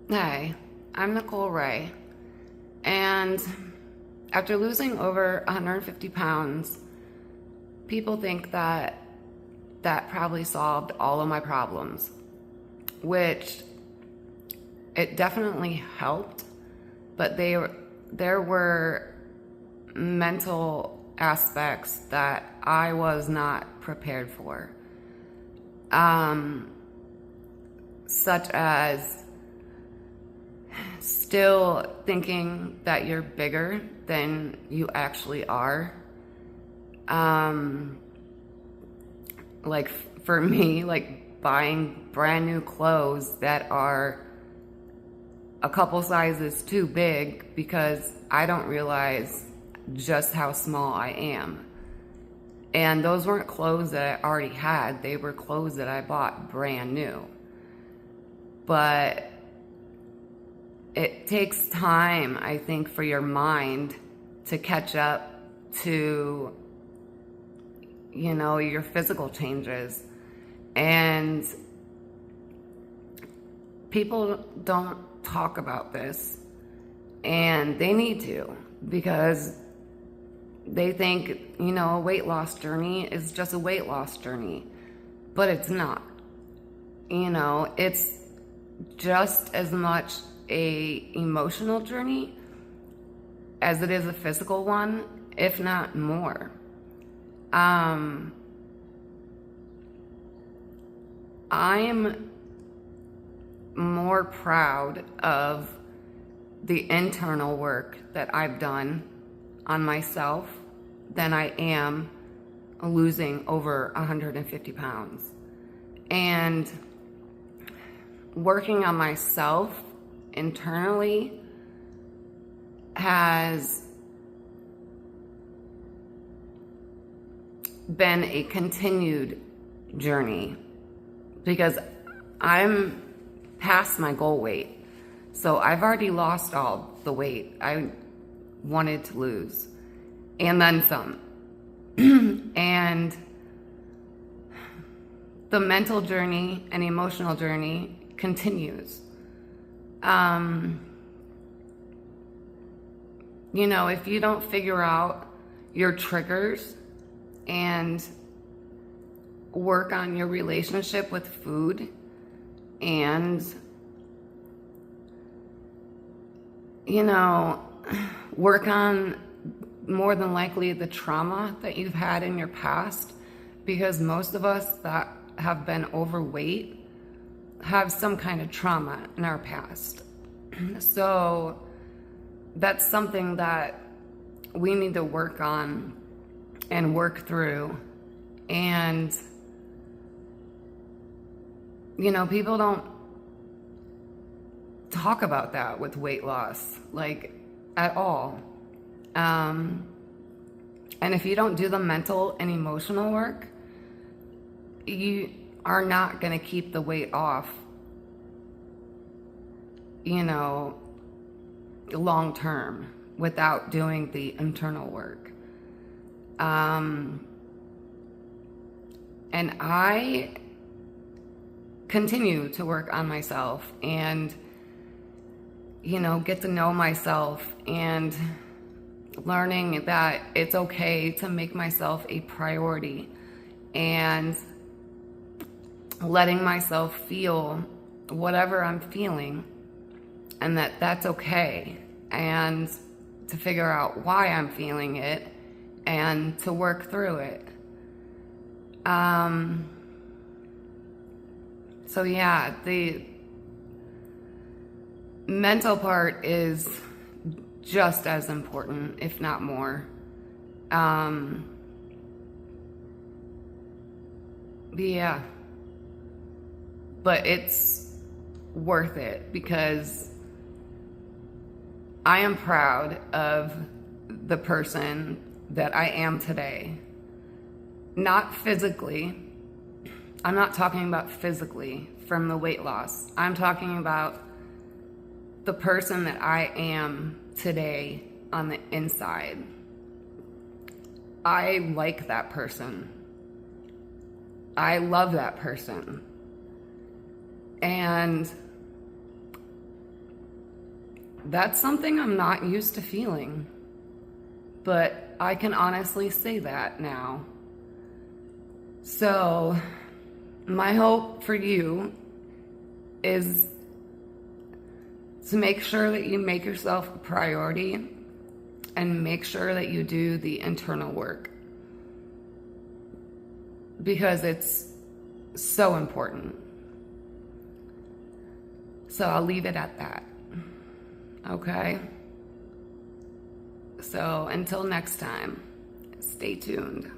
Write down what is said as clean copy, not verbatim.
Hey, I'm Nicole Ray, and after losing over 150 pounds, people think that that probably solved all of my problems, which it definitely helped, but there were mental aspects that I was not prepared for, such as still thinking that you're bigger than you actually are. Um, like for me, like buying brand new clothes that are a couple sizes too big because I don't realize just how small I am. And those weren't clothes that I already had, they were clothes that I bought brand new. But it takes time, I think, for your mind to catch up to, your physical changes. And people don't talk about this, and they need to, because they think, a weight loss journey is just a weight loss journey, but it's not. It's just as much a emotional journey as it is a physical one, if not more. I'm more proud of the internal work that I've done on myself than I am losing over 150 pounds. And working on myself internally has been a continued journey because I'm past my goal weight. So I've already lost all the weight I wanted to lose, and then some. And the mental journey and emotional journey continues. If you don't figure out your triggers and work on your relationship with food and, work on more than likely the trauma that you've had in your past, because most of us that have been overweight have some kind of trauma in our past. So that's something that we need to work on and work through. And, people don't talk about that with weight loss, like at all. And if you don't do the mental and emotional work, you are not going to keep the weight off, long term without doing the internal work. And I continue to work on myself and, get to know myself, and learning that it's okay to make myself a priority, and letting myself feel whatever I'm feeling, and that's okay, and to figure out why I'm feeling it and to work through it. So yeah, the mental part is just as important, if not more. Yeah, but it's worth it because I am proud of the person that I am today. Not physically. I'm not talking about physically from the weight loss. I'm talking about the person that I am today on the inside. I like that person. I love that person. And That's something I'm not used to feeling. But I can honestly say that now. So, my hope for you is to make sure that you make yourself a priority and make sure that you do the internal work, because it's so important. So I'll leave it at that. Okay? So until next time, stay tuned.